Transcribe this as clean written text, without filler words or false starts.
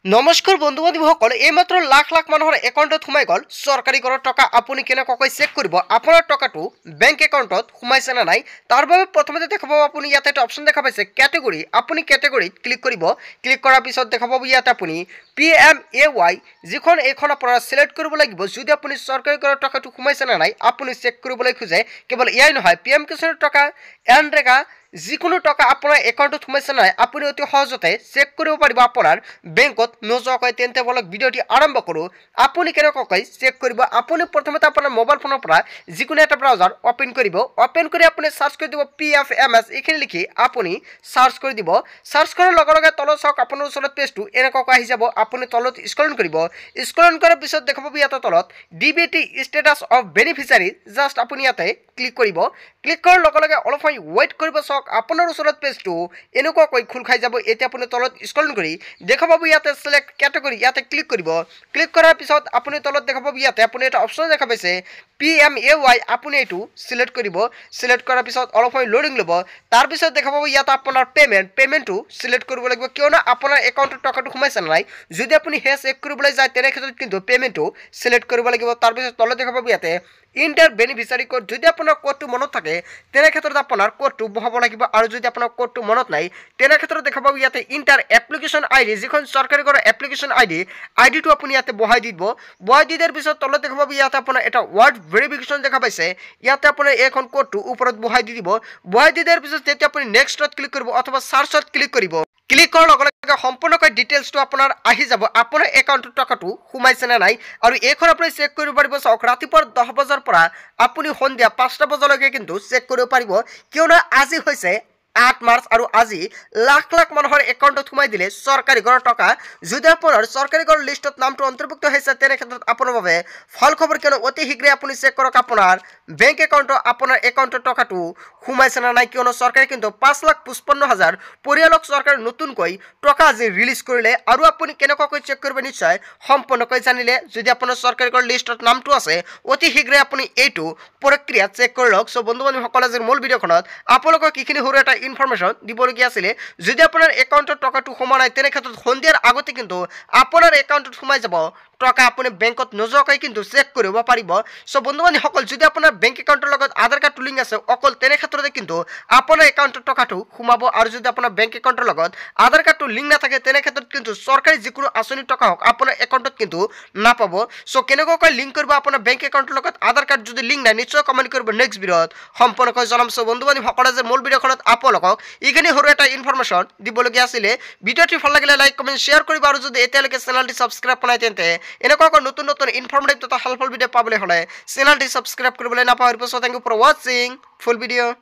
নমস্কাৰ বন্ধু বান্ধৱীসকল, এইমাত্ৰ লাখ লাখ মানুহৰ একাউণ্টত সোমাই গ'ল চৰকাৰী কৰৰ টকা। আপুনি কেনেকৈ চেক কৰিব আপোনাৰ টকাটো বেংক একাউণ্টত সোমাইছে নে নাই? তাৰ বাবে প্ৰথমতে দেখা পাব আপুনি ইয়াতে এটা অপশ্যন দেখা পাইছে কেটেগৰী। আপুনি কেটেগৰীত ক্লিক কৰিব। ক্লিক কৰাৰ পিছত দেখা পাব ইয়াতে আপুনি PMAY যিখন এইখন আপোনাৰ চিলেক্ট কৰিব লাগিব। যদি আপুনি চৰকাৰী কৰৰ টকাটো সোমাইছে নে নাই আপুনি চেক কৰিবলৈ খোজে, কেৱল এয়াই নহয়, PM কিষাণৰ টকা, এনৰেগা যিকোনো টকা আপোনাৰ একাউণ্টত সোমাইছে নাই আপুনি অতি সহজতে চেক কৰিব পাৰিব আপোনাৰ বেংকত নোযোৱাকৈ। তেন্তে বলক ভিডিঅ'টি আৰম্ভ কৰোঁ। আপুনি কেনেকৈ চেক কৰিব? আপুনি প্ৰথমতে আপোনাৰ মোবাইল ফোনৰ পৰা যিকোনো এটা ব্ৰাউজাৰ অপেন কৰিব। অপেন কৰি আপুনি চাৰ্চ কৰি দিব PFMS, এইখিনি লিখি আপুনি চাৰ্চ কৰি দিব। চাৰ্চ কৰাৰ লগে লগে তলত চাওক আপোনাৰ ওচৰত পেজটো এনেকুৱাকৈ আহি যাব। আপুনি তলত স্ক্ৰল কৰিব। স্ক্ৰল কৰাৰ পিছত দেখা পাব ইয়াতে তলত DBT status of beneficiary, just আপুনি ইয়াতে ক্লিক কৰিব। ক্লিক কৰাৰ লগে লগে অলপ সময় ৱেইট কৰিব। চাওক আপোনাৰ ওচৰত পেজটো এনেকুৱাকৈ খোল খাই যাব। এতিয়া আপুনি তলত স্ক্ৰল কৰি দেখা পাব ইয়াতে সিলেক্ট কেটেগৰী, ইয়াতে ক্লিক কৰিব। ক্লিক কৰাৰ পিছত আপুনি তলত দেখা পাব ইয়াতে আপুনি এটা অপশ্যন দেখা পাইছে PMAY, আপুনি এইটো সিলেক্ট কৰিব। সিলেক্ট কৰাৰ পিছত অলপ সময় লোডিং ল'ব। তাৰপিছত দেখা পাব ইয়াতে আপোনাৰ পেমেণ্টটো সিলেক্ট কৰিব লাগিব, কিয়নো আপোনাৰ একাউণ্টত টকাটো সোমাইছে নাই। যদি আপুনি হে চেক কৰিবলৈ যায় তেনে ক্ষেত্ৰত কিন্তু পেমেণ্টটো সিলেক্ট কৰিব লাগিব। তাৰপিছত তলত দেখা পাব ইয়াতে ইণ্টাৰ বেনিফিচিয়াৰী কোড। যদি আপোনাৰ কোডটো মনত থাকে তেনে ক্ষেত্ৰত আপোনাৰ কোডটো বহাব লাগিব, আৰু যদি আপোনাৰ কোডটো মনত নাই তেনে ক্ষেত্ৰত দেখা পাব ইয়াতে ইণ্টাৰ এপ্লিকেশ্যন ID, যিখন চৰকাৰী কৰা এপ্লিকেশ্যন আইডিটো আপুনি ইয়াতে বহাই দি দিব। বহাই দি দিয়াৰ পিছত তলত দেখা পাব ইয়াতে আপোনাৰ এটা ৱাৰ্ড ভেৰিফিকেশ্যন দেখা পাইছে, ইয়াতে আপোনাৰ এইখন কোডটো ওপৰত বহাই দি দিব। বহাই দি দিয়াৰ পিছত যেতিয়া আপুনি নেক্সটত ক্লিক কৰিব অথবা চাৰ্চত ক্লিক কৰিব, ক্লিক কৰাৰ লগে লগে সম্পূৰ্ণকৈ ডিটেইলছটো আপোনাৰ আহি যাব, আপোনাৰ একাউণ্টত টকাটো সোমাইছে নে নাই। আৰু এইখন আপুনি চেক কৰিব পাৰিব। চাওক ৰাতিপুৱা 10 বজাৰ পৰা আপুনি সন্ধিয়া 5টা বজালৈকে কিন্তু চেক কৰিব পাৰিব, কিয়নো আজি হৈছে 8 মাৰ্চ আৰু আজি লাখ লাখ মানুহৰ একাউণ্টত সোমাই দিলে চৰকাৰী কৰৰ টকা। যদি আপোনাৰ চৰকাৰী কৰৰ লিষ্টত নামটো অন্তৰ্ভুক্ত হৈছে তেনে ক্ষেত্ৰত আপোনাৰ বাবে ভাল খবৰ, কিয়নো অতি শীঘ্ৰে আপুনি চেক কৰক আপোনাৰ বেংক একাউণ্টত আপোনাৰ একাউণ্টত টকাটো সোমাইছে নে নাই। কিয়নো চৰকাৰে কিন্তু 5,55,000 পৰিয়ালক চৰকাৰে নতুনকৈ টকা আজি ৰিলিজ কৰিলে। আৰু আপুনি কেনেকুৱাকৈ চেক কৰিব নিশ্চয় সম্পূৰ্ণকৈ জানিলে। যদি আপোনাৰ চৰকাৰী কৰৰ লিষ্টত নামটো আছে অতি শীঘ্ৰে আপুনি এইটো প্ৰক্ৰিয়া চেক কৰি লওক। চ' বন্ধু বান্ধৱীসকল, আজিৰ মূল ভিডিঅ'খনত আপোনালোকক এইখিনি সৰু এটা ইনফৰমেশ্যন দিবলগীয়া আছিলে। যদি আপোনাৰ একাউণ্টত টকাটো সোমোৱা নাই তেনে ক্ষেত্ৰত সন্ধিয়াৰ আগতে কিন্তু আপোনাৰ একাউণ্টত সোমাই যাব টকা। আপুনি বেংকত নোযোৱাকৈ কিন্তু চেক কৰিব পাৰিব। চ' বন্ধু বান্ধৱীসকল, যদি আপোনাৰ বেংক একাউণ্টৰ লগত আধাৰ কাৰ্ডটো লিংক আছে অকল তেনে ক্ষেত্ৰতে কিন্তু আপোনাৰ একাউণ্টত টকাটো সোমাব। আৰু যদি আপোনাৰ বেংক একাউণ্টৰ লগত আধাৰ কাৰ্ডটো লিংক নাথাকে তেনে ক্ষেত্ৰত কিন্তু চৰকাৰী যিকোনো আঁচনিৰ টকা হওক আপোনাৰ একাউণ্টত কিন্তু নাপাব। চ' কেনেকুৱাকৈ লিংক কৰিব আপোনাৰ বেংক একাউণ্টৰ লগত আধাৰ কাৰ্ড যদি লিংক নাই নিশ্চয় কমেণ্ট কৰিব, নেক্সট ভিডিঅ'ত সম্পূৰ্ণকৈ জনাম। চ' বন্ধু বান্ধৱীসকলে যে মূল ভিডিঅ'খনত আপোনালোকক এইখিনি সৰু এটা ইনফৰমেশ্যন দিবলগীয়া আছিলে। ভিডিঅ'টি ভাল লাগিলে লাইক কমেণ্ট শ্বেয়াৰ কৰিব, আৰু যদি এতিয়ালৈকে চেনেলটি ছাবস্ক্ৰাইব কৰা নাই তেন্তে এনেকুৱাকৈ নতুন নতুন ইনফৰমেটিভ তথা হেল্পফুল ভিডিঅ' পাবলৈ হ'লে চেনেলটি ছাবস্ক্ৰাইব কৰিবলৈ নাপাহৰিব। চ' থেংক ইউ ফৰ ৱাচিং ফুল ভিডিঅ'।